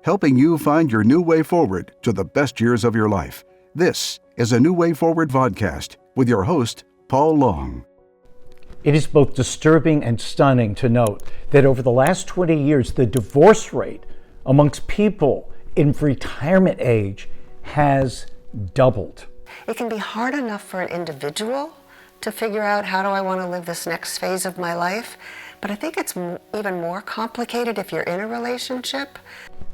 helping you find your new way forward to the best years of your life. This is a New Way Forward podcast with your host, Paul Long. It is both disturbing and stunning to note that over the last 20 years, the divorce rate amongst people in retirement age has doubled. It can be hard enough for an individual to figure out, how do I want to live this next phase of my life? But I think it's even more complicated if you're in a relationship.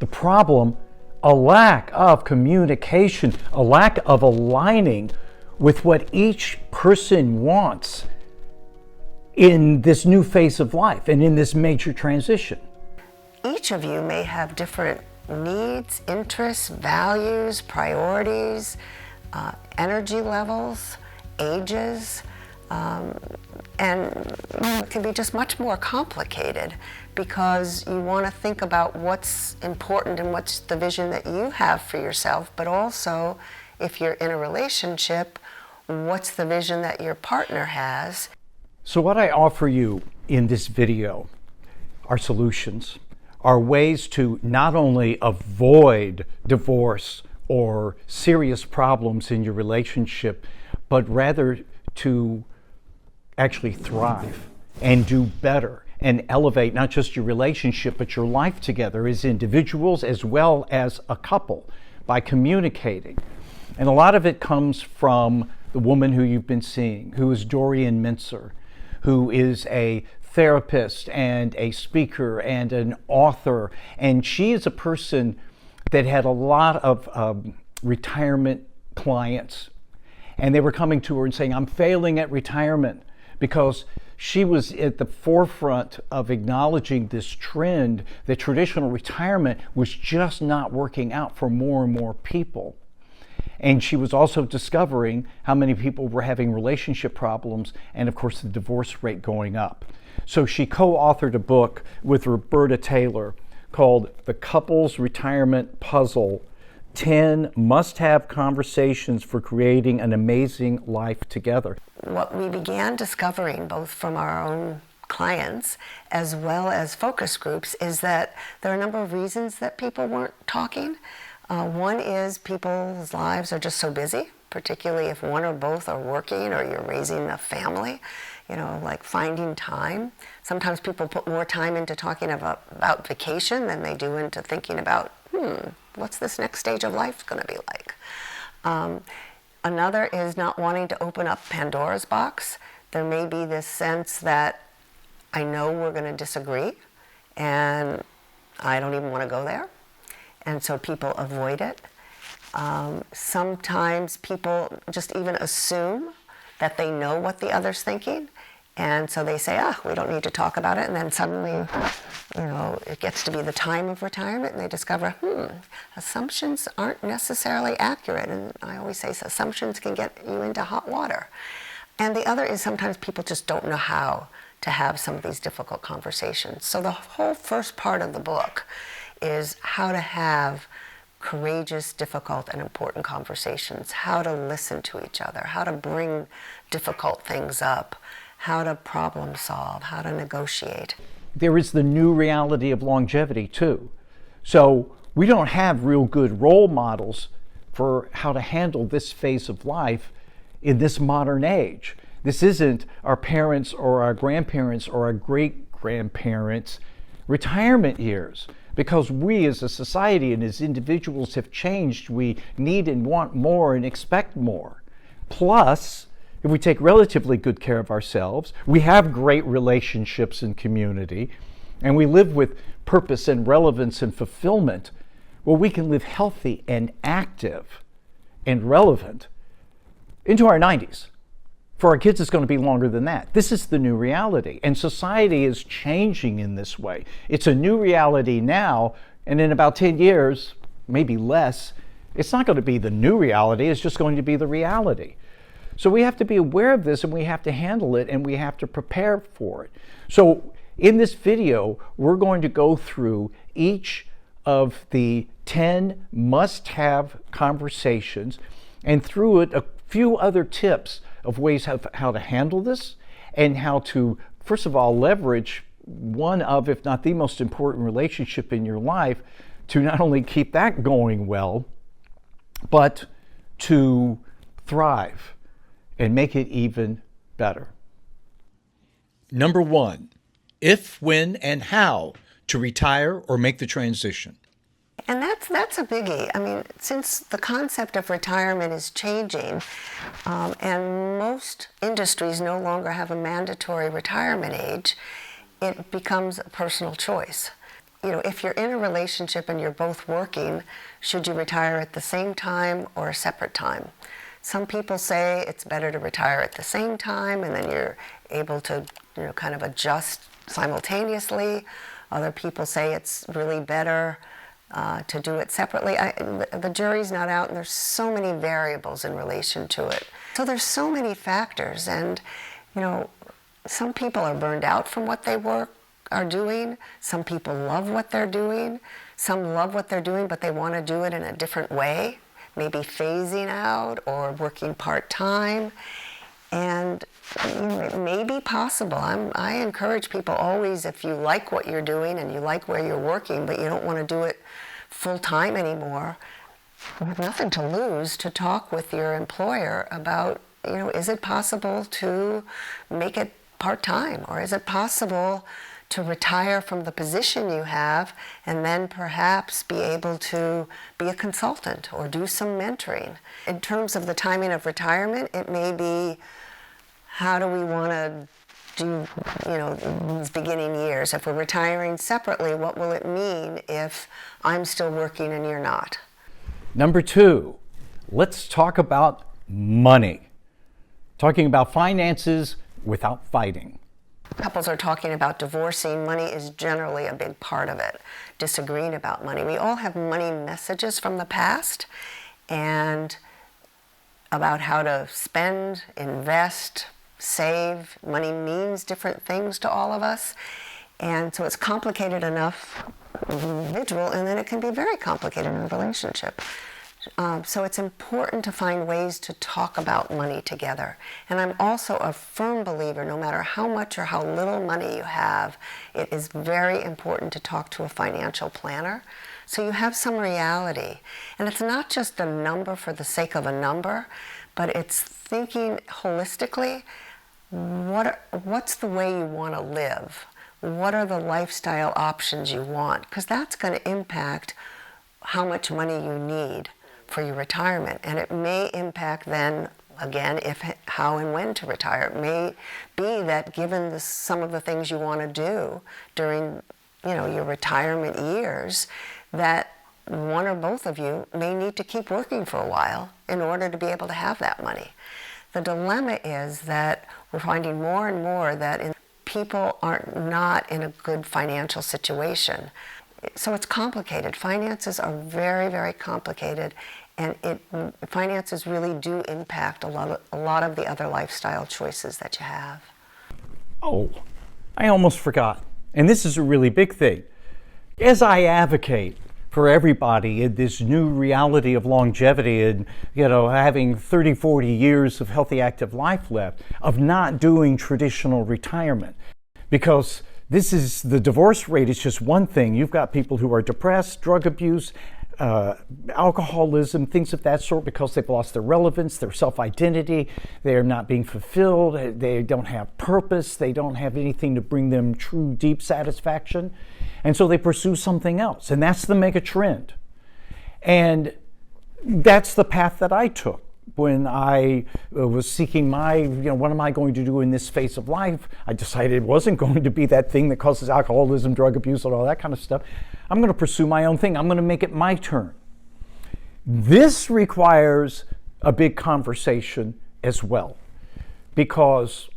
The problem, a lack of communication, a lack of aligning with what each person wants in this new phase of life and in this major transition. Each of you may have different needs, interests, values, priorities, energy levels, ages, and it can be just much more complicated because you want to think about what's important and what's the vision that you have for yourself, but also if you're in a relationship, what's the vision that your partner has. So what I offer you in this video are solutions, are ways to not only avoid divorce or serious problems in your relationship, but rather to actually thrive and do better and elevate not just your relationship, but your life together as individuals as well as a couple by communicating. And a lot of it comes from the woman who you've been seeing, who is Dorian Mintzer, who is a therapist and a speaker and an author. And she is a person that had a lot of retirement clients. And they were coming to her and saying, I'm failing at retirement, because she was at the forefront of acknowledging this trend that traditional retirement was just not working out for more and more people. And she was also discovering how many people were having relationship problems and, of course, the divorce rate going up. So she co-authored a book with Roberta Taylor called The Couples Retirement Puzzle: 10 Must-Have Conversations for Creating an Amazing Life Together. What we began discovering, both from our own clients as well as focus groups, is that there are a number of reasons that people weren't talking. One is people's lives are just so busy, particularly if one or both are working or you're raising a family, like finding time. Sometimes people put more time into talking about vacation than they do into thinking about, what's this next stage of life going to be like? Another is not wanting to open up Pandora's box. There may be this sense that I know we're going to disagree and I don't even want to go there. And so people avoid it. Sometimes people just even assume that they know what the other's thinking. And so they say, we don't need to talk about it. And then suddenly, it gets to be the time of retirement and they discover, assumptions aren't necessarily accurate. And I always say assumptions can get you into hot water. And the other is sometimes people just don't know how to have some of these difficult conversations. So the whole first part of the book is how to have courageous, difficult, and important conversations, how to listen to each other, how to bring difficult things up, how to problem solve, how to negotiate. There is the new reality of longevity too. So we don't have real good role models for how to handle this phase of life in this modern age. This isn't our parents or our grandparents or our great-grandparents' retirement years, because we as a society and as individuals have changed. We need and want more and expect more. Plus, if we take relatively good care of ourselves, we have great relationships and community, and we live with purpose and relevance and fulfillment, well, we can live healthy and active and relevant into our 90s. For our kids, it's going to be longer than that. This is the new reality, and society is changing in this way. It's a new reality now, and in about 10 years, maybe less, it's not going to be the new reality, it's just going to be the reality. So we have to be aware of this, and we have to handle it, and we have to prepare for it. So in this video, we're going to go through each of the 10 must-have conversations, and through it, a few other tips of ways of how to handle this and how to, first of all, leverage one of, if not the most important relationship in your life to not only keep that going well, but to thrive and make it even better. Number 1, if, when, and how to retire or make the transition. And that's a biggie. I mean, since the concept of retirement is changing, and most industries no longer have a mandatory retirement age, it becomes a personal choice. You know, if you're in a relationship and you're both working, should you retire at the same time or a separate time? Some people say it's better to retire at the same time, and then you're able to, kind of adjust simultaneously. Other people say it's really better to do it separately. The jury's not out, and there's so many variables in relation to it. So there's so many factors, and some people are burned out from what they are doing. Some people love what they're doing. Some love what they're doing, but they want to do it in a different way, maybe phasing out or working part-time. And it may be possible. I encourage people always, if you like what you're doing and you like where you're working, but you don't want to do it full-time anymore, you have nothing to lose to talk with your employer about, is it possible to make it part-time? Or is it possible to retire from the position you have and then perhaps be able to be a consultant or do some mentoring? In terms of the timing of retirement, it may be, how do we want to do, these beginning years? If we're retiring separately, what will it mean if I'm still working and you're not? Number 2, let's talk about money. Talking about finances without fighting. Couples are talking about divorcing. Money is generally a big part of it. Disagreeing about money. We all have money messages from the past and about how to spend, invest, save. Money means different things to all of us. And so it's complicated enough as an individual, and then it can be very complicated in a relationship. So it's important to find ways to talk about money together. And I'm also a firm believer, no matter how much or how little money you have, it is very important to talk to a financial planner so you have some reality. And it's not just a number for the sake of a number, but it's thinking holistically, what's the way you want to live? What are the lifestyle options you want? Because that's going to impact how much money you need for your retirement. And it may impact then, again, how and when to retire. It may be that given some of the things you want to do during your retirement years, that one or both of you may need to keep working for a while in order to be able to have that money. The dilemma is that we're finding more and more that people are not in a good financial situation. So it's complicated. Finances are very, very complicated, and finances really do impact a lot of the other lifestyle choices that you have. Oh, I almost forgot. And this is a really big thing. As I advocate for everybody in this new reality of longevity and, having 30, 40 years of healthy, active life left, of not doing traditional retirement, because the divorce rate is just one thing. You've got people who are depressed, drug abuse, alcoholism, things of that sort, because they've lost their relevance, their self-identity, they're not being fulfilled, they don't have purpose, they don't have anything to bring them true, deep satisfaction, and so they pursue something else, and that's the mega trend. And that's the path that I took when I was seeking what am I going to do in this phase of life? I decided it wasn't going to be that thing that causes alcoholism, drug abuse, and all that kind of stuff. I'm going to pursue my own thing. I'm going to make it my turn. This requires a big conversation as well, because,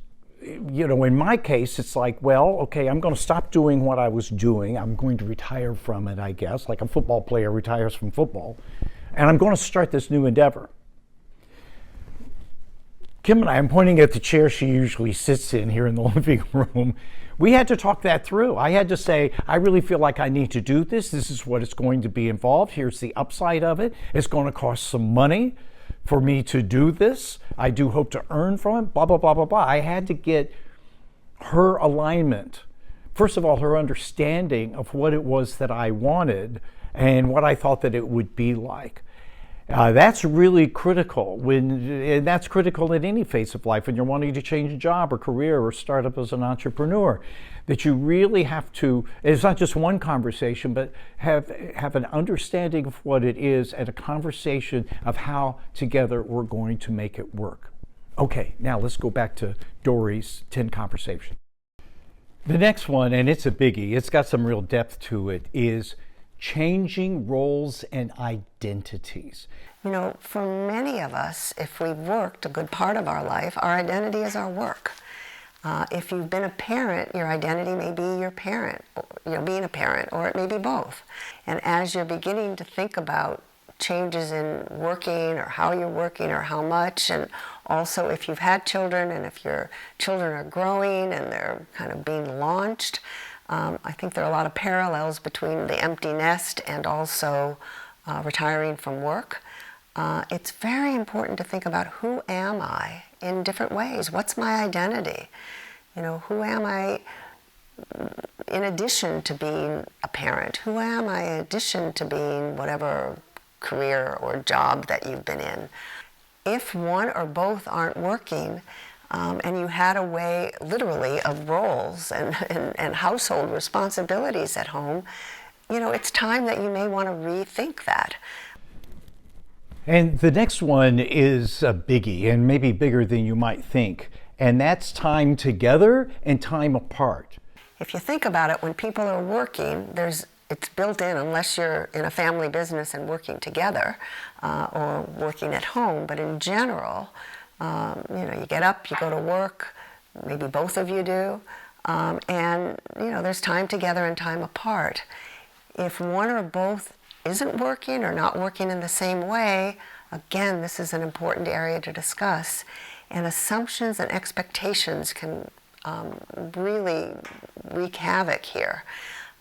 in my case, it's like, well, okay, I'm going to stop doing what I was doing. I'm going to retire from it, I guess, like a football player retires from football, and I'm going to start this new endeavor. Kim and I, I'm pointing at the chair she usually sits in here in the living room. We had to talk that through. I had to say, I really feel like I need to do this. This is what it's going to be involved. Here's the upside of it. It's going to cost some money for me to do this. I do hope to earn from it, blah, blah, blah, blah, blah. I had to get her alignment. First of all, her understanding of what it was that I wanted, and what I thought that it would be like. That's really critical and that's critical in any phase of life when you're wanting to change a job or career or start up as an entrepreneur, that you really have to, it's not just one conversation, but have an understanding of what it is and a conversation of how together we're going to make it work. Okay, now let's go back to Dory's 10 conversations. The next one, and it's a biggie, it's got some real depth to it, is changing roles and identities. You know, for many of us, if we've worked a good part of our life, our identity is our work. If you've been a parent, your identity may be your parent, being a parent, or it may be both. And as you're beginning to think about changes in working or how you're working or how much, and also if you've had children and if your children are growing and they're kind of being launched, I think there are a lot of parallels between the empty nest and also retiring from work. It's very important to think about who am I in different ways. What's my identity? You know, who am I in addition to being a parent? Who am I in addition to being whatever career or job that you've been in? If one or both aren't working, and you had a way, literally, of roles and household responsibilities at home, you know, it's time that you may want to rethink that. And the next one is a biggie, and maybe bigger than you might think, and that's time together and time apart. If you think about it, when people are working, it's built in, unless you're in a family business and working together or working at home. But in general, you get up, you go to work, maybe both of you do, and there's time together and time apart. If one or both isn't working or not working in the same way, again, this is an important area to discuss. And assumptions and expectations can really wreak havoc here.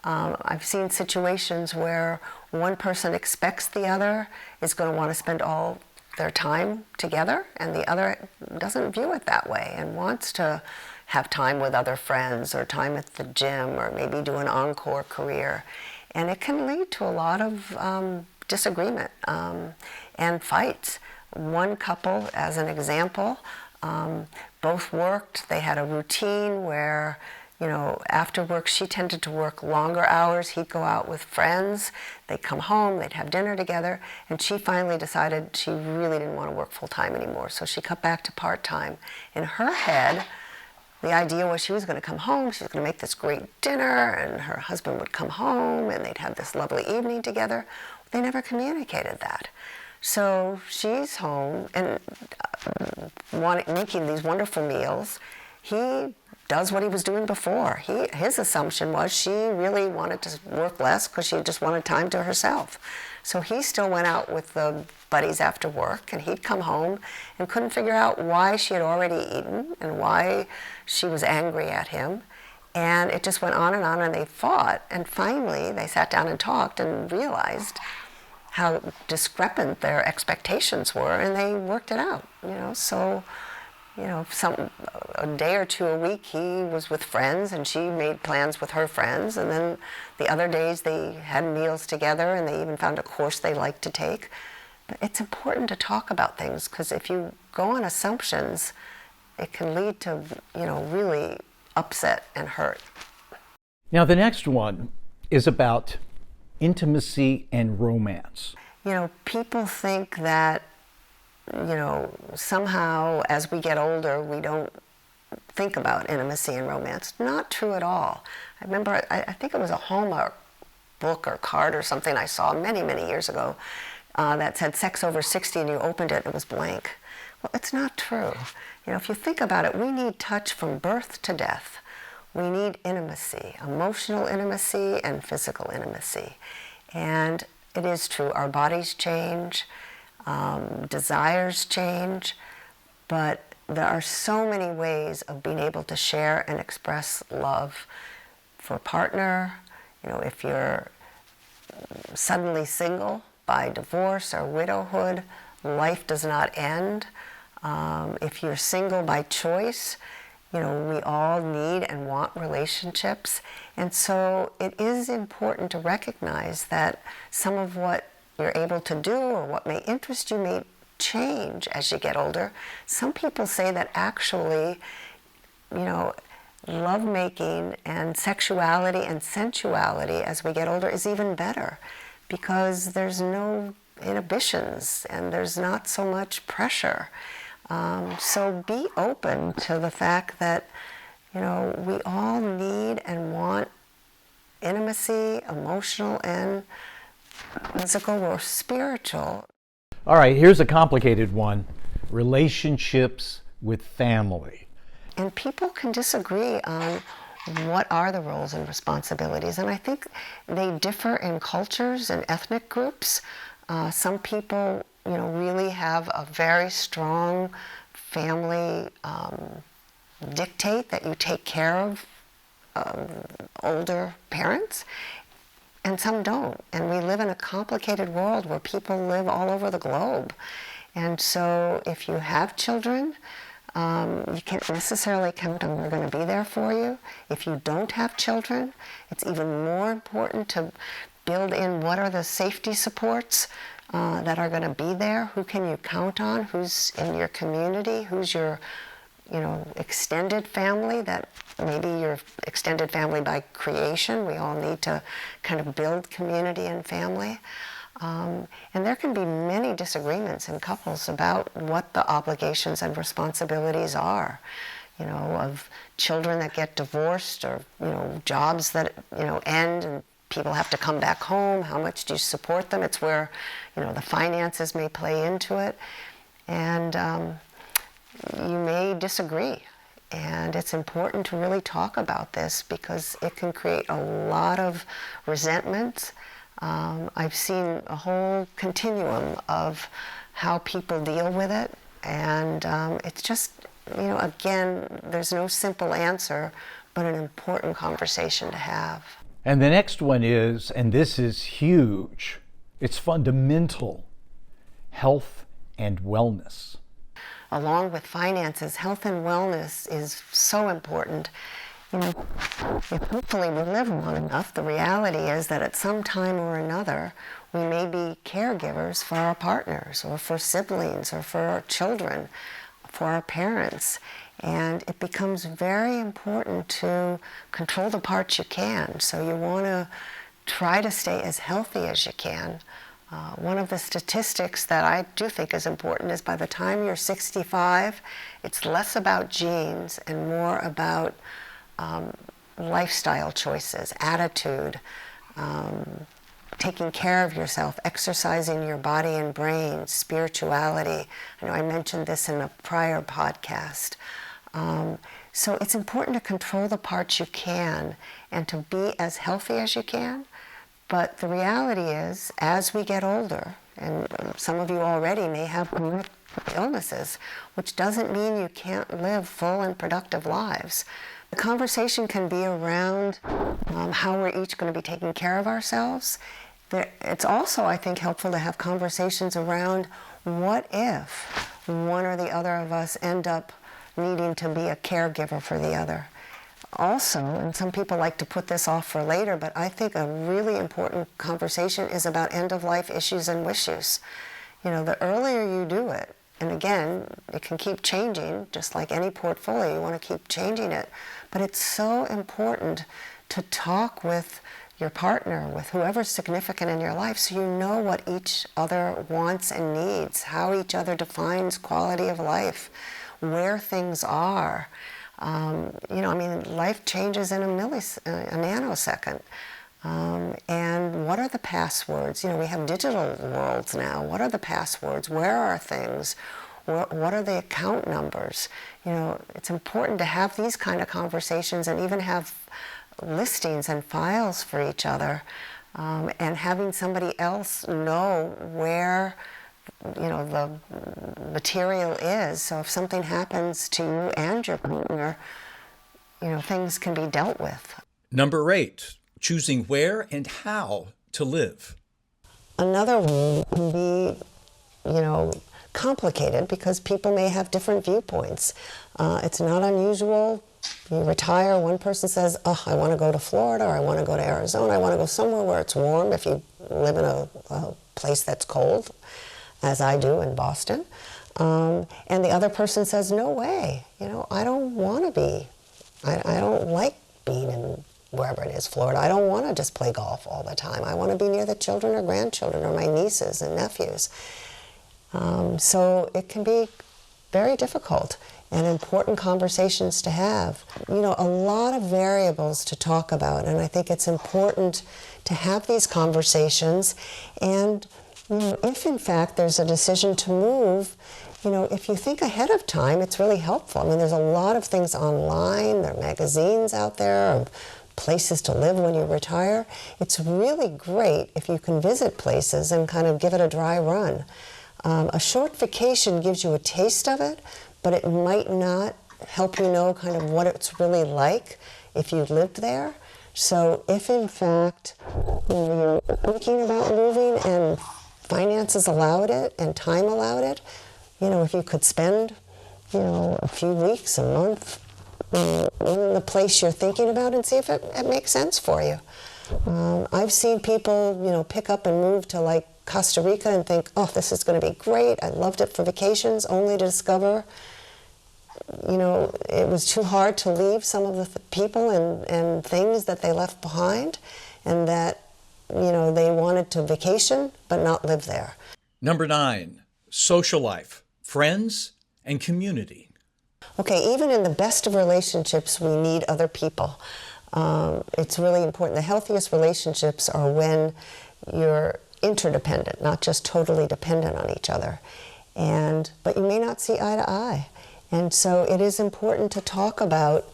I've seen situations where one person expects the other is going to want to spend all their time together, and the other doesn't view it that way and wants to have time with other friends or time at the gym or maybe do an encore career. And it can lead to a lot of disagreement and fights. One couple, as an example, both worked. They had a routine where, after work, she tended to work longer hours. He'd go out with friends. They'd come home. They'd have dinner together. And she finally decided she really didn't want to work full-time anymore. So she cut back to part-time. In her head, the idea was she was going to come home. She was going to make this great dinner, and her husband would come home, and they'd have this lovely evening together. They never communicated that. So she's home and making these wonderful meals. He does what he was doing before. His assumption was she really wanted to work less because she just wanted time to herself. So he still went out with the buddies after work, and he'd come home and couldn't figure out why she had already eaten and why she was angry at him. And it just went on, and they fought. And finally, they sat down and talked and realized how discrepant their expectations were, and they worked it out. So a day or two a week he was with friends, and she made plans with her friends, and then the other days they had meals together, and they even found a course they liked to take. But it's important to talk about things, because if you go on assumptions, it can lead to really upset and hurt. Now the next one is about intimacy and romance. People think that somehow as we get older, we don't think about intimacy and romance. Not true at all. I remember, I think it was a Hallmark book or card or something I saw many, many years ago that said sex over 60, and you opened it and it was blank. Well, it's not true. If you think about it, we need touch from birth to death. We need intimacy, emotional intimacy and physical intimacy. And it is true, our bodies change, desires change, but there are so many ways of being able to share and express love for a partner. If you're suddenly single by divorce or widowhood, life does not end. If you're single by choice, We all need and want relationships. And so it is important to recognize that some of what you're able to do or what may interest you may change as you get older. Some people say that actually, lovemaking and sexuality and sensuality as we get older is even better because there's no inhibitions and there's not so much pressure. So be open to the fact that, we all need and want intimacy, emotional and physical or spiritual. All right, here's a complicated one. Relationships with family. And people can disagree on what are the roles and responsibilities. And I think they differ in cultures and ethnic groups. Some people, really have a very strong family dictate that you take care of older parents, and some don't. And we live in a complicated world where people live all over the globe. And so if you have children, you can't necessarily count on they're going to be there for you. If you don't have children, it's even more important to build in what are the safety supports that are going to be there. Who can you count on? Who's in your community? Who's your extended family, that maybe your extended family by creation. We all need to kind of build community and family. And there can be many disagreements in couples about what the obligations and responsibilities are, of children that get divorced or, jobs that, end and people have to come back home. How much do you support them? It's where, the finances may play into it. And you may disagree. And it's important to really talk about this because it can create a lot of resentment. I've seen a whole continuum of how people deal with it. And it's just, again, there's no simple answer, but an important conversation to have. And the next one is, and this is huge, it's fundamental, health and wellness. Along with finances, health and wellness is so important. If hopefully we live long enough, the reality is that at some time or another, we may be caregivers for our partners or for siblings or for our children, for our parents. And it becomes very important to control the parts you can. So you want to try to stay as healthy as you can. One of the statistics that I do think is important is by the time you're 65, it's less about genes and more about lifestyle choices, attitude, taking care of yourself, exercising your body and brain, spirituality. I know I mentioned this in a prior podcast. So it's important to control the parts you can and to be as healthy as you can. But the reality is, as we get older, and some of you already may have chronic illnesses, which doesn't mean you can't live full and productive lives. The conversation can be around how we're each going to be taking care of ourselves. It's also, I think, helpful to have conversations around what if one or the other of us end up needing to be a caregiver for the other. Also, and some people like to put this off for later, but I think a really important conversation is about end-of-life issues and wishes. The earlier you do it, and again, it can keep changing, just like any portfolio, you want to keep changing it, but it's so important to talk with your partner, with whoever's significant in your life, so you know what each other wants and needs, how each other defines quality of life, where things are. Life changes in a nanosecond. And what are the passwords? We have digital worlds now. What are the passwords? Where are things? What are the account numbers? It's important to have these kind of conversations and even have listings and files for each other, and having somebody else know where the material is. So if something happens to you and your partner, things can be dealt with. Number 8, choosing where and how to live. Another one can be, complicated because people may have different viewpoints. It's not unusual. You retire, one person says, oh, I want to go to Florida, or I want to go to Arizona, I want to go somewhere where it's warm if you live in a place that's cold, as I do in Boston. And the other person says, no way, I don't want to be, I don't like being in wherever it is, Florida. I don't want to just play golf all the time. I want to be near the children or grandchildren or my nieces and nephews. So it can be very difficult and important conversations to have. A lot of variables to talk about, and I think it's important to have these conversations. And if in fact there's a decision to move, if you think ahead of time, it's really helpful. There's a lot of things online, there are magazines out there of places to live when you retire. It's really great if you can visit places and kind of give it a dry run. A short vacation gives you a taste of it, but it might not help you know kind of what it's really like if you lived there. So if in fact you're thinking about moving and finances allowed it and time allowed it, if you could spend, a few weeks, a month in the place you're thinking about and see if it makes sense for you. I've seen people, pick up and move to like Costa Rica and think, oh, this is going to be great. I loved it for vacations, only to discover, it was too hard to leave some of the people and things that they left behind, and that, they wanted to vacation but not live there. Number 9, social life, friends, and community. Okay, even in the best of relationships, we need other people. It's really important. The healthiest relationships are when you're interdependent, not just totally dependent on each other. But you may not see eye to eye. And so it is important to talk about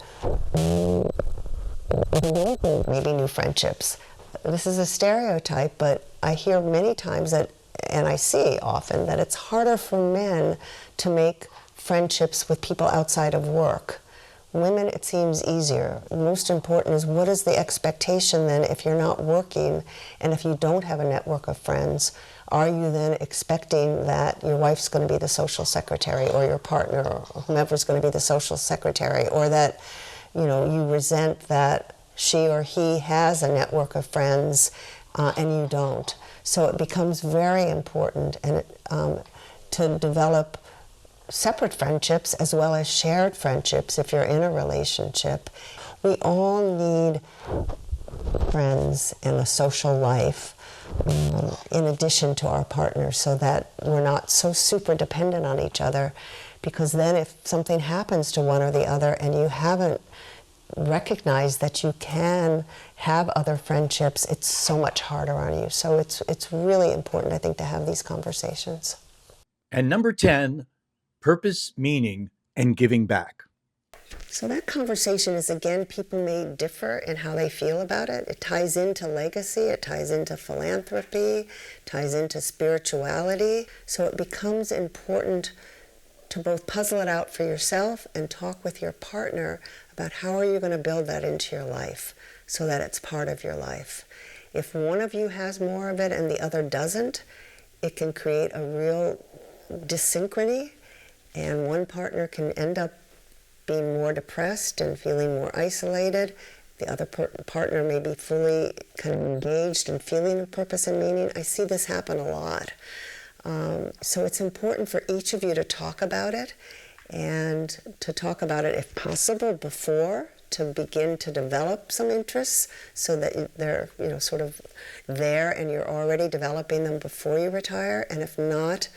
maybe new friendships. This is a stereotype, but I hear many times that, and I see often, that it's harder for men to make friendships with people outside of work. Women, it seems easier. Most important is, what is the expectation then if you're not working and if you don't have a network of friends? Are you then expecting that your wife's going to be the social secretary, or your partner, or whomever's going to be the social secretary, or that you resent that she or he has a network of friends and you don't? So it becomes very important to develop separate friendships as well as shared friendships if you're in a relationship. We all need friends and a social life in addition to our partners, so that we're not so super dependent on each other, because then if something happens to one or the other and you haven't recognized that you can have other friendships, it's so much harder on you. So it's really important, I think, to have these conversations. And number 10, purpose, meaning, and giving back. So that conversation is, again, people may differ in how they feel about it. It ties into legacy, it ties into philanthropy, ties into spirituality. So it becomes important to both puzzle it out for yourself and talk with your partner about how are you going to build that into your life so that it's part of your life. If one of you has more of it and the other doesn't, it can create a real dysynchrony, and one partner can end up being more depressed and feeling more isolated. The other partner may be fully kind of engaged and feeling a purpose and meaning. I see this happen a lot. So it's important for each of you to talk about it, and to talk about it, if possible, before, to begin to develop some interests so that they're sort of there and you're already developing them before you retire. And if not,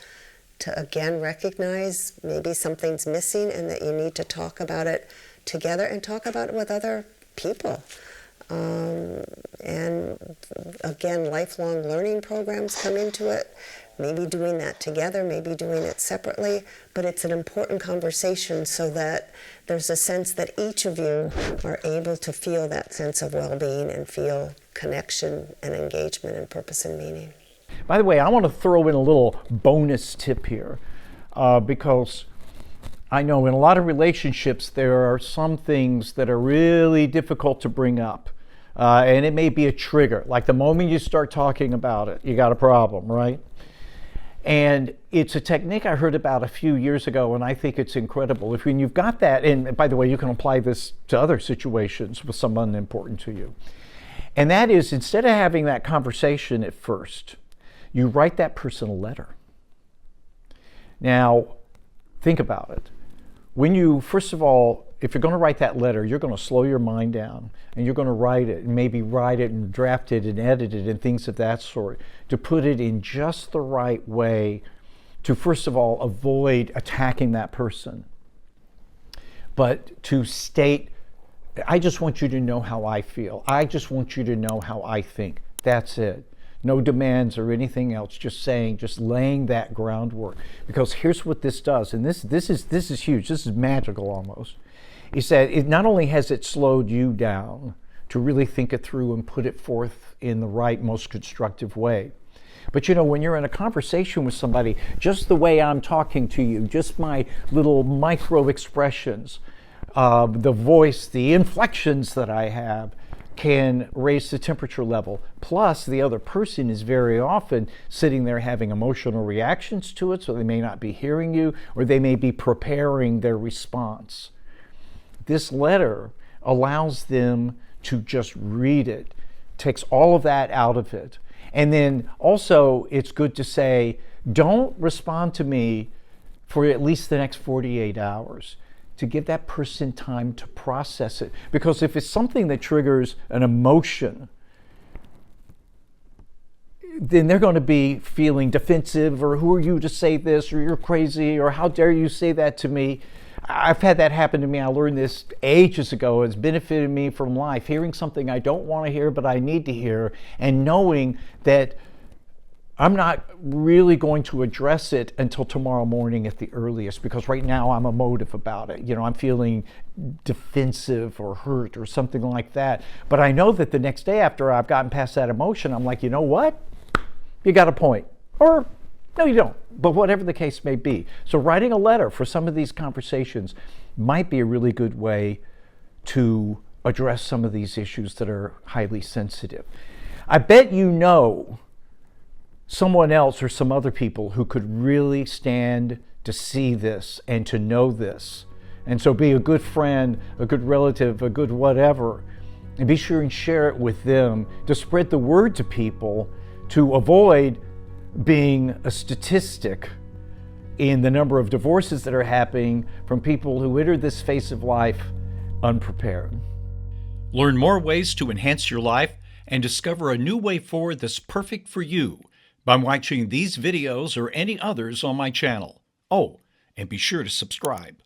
to again recognize maybe something's missing and that you need to talk about it together and talk about it with other people. And again, lifelong learning programs come into it. Maybe doing that together, maybe doing it separately, but it's an important conversation so that there's a sense that each of you are able to feel that sense of well-being and feel connection and engagement and purpose and meaning. By the way, I want to throw in a little bonus tip here, because I know in a lot of relationships there are some things that are really difficult to bring up, and it may be a trigger. Like the moment you start talking about it, you got a problem, right? And it's a technique I heard about a few years ago, and I think it's incredible. If when you've got that, and by the way, you can apply this to other situations with someone important to you. And that is, instead of having that conversation at first, you write that person a letter. Now, think about it. When you, first of all, if you're going to write that letter, you're going to slow your mind down, and you're going to write it, and maybe write it and draft it and edit it and things of that sort, to put it in just the right way to, first of all, avoid attacking that person. But to state, I just want you to know how I feel. I just want you to know how I think. That's it. No demands or anything else, just saying, just laying that groundwork. Because here's what this does, and this is huge, this is magical almost. He said, it not only has it slowed you down to really think it through and put it forth in the right, most constructive way. But you know, when you're in a conversation with somebody, just the way I'm talking to you, just my little micro expressions, the voice, the inflections that I have can raise the temperature level. Plus, the other person is very often sitting there having emotional reactions to it, so they may not be hearing you, or they may be preparing their response. This letter allows them to just read it, takes all of that out of it. And then also, it's good to say, don't respond to me for at least the next 48 hours. To give that person time to process it. Because if it's something that triggers an emotion, then they're going to be feeling defensive, or who are you to say this, or you're crazy, or how dare you say that to me. I've had that happen to me. I learned this ages ago. It's benefited me from life, hearing something I don't want to hear but I need to hear, and knowing that I'm not really going to address it until tomorrow morning at the earliest, because right now I'm emotive about it. You know, I'm feeling defensive or hurt or something like that. But I know that the next day after I've gotten past that emotion, I'm like, you know what? You got a point. Or no, you don't. But whatever the case may be. So writing a letter for some of these conversations might be a really good way to address some of these issues that are highly sensitive. I bet you know someone else or some other people who could really stand to see this and to know this. And so be a good friend, a good relative, a good whatever, and be sure and share it with them to spread the word to people, to avoid being a statistic in the number of divorces that are happening from people who enter this phase of life unprepared. Learn more ways to enhance your life and discover a new way forward that's perfect for you by watching these videos or any others on my channel. Oh, and be sure to subscribe.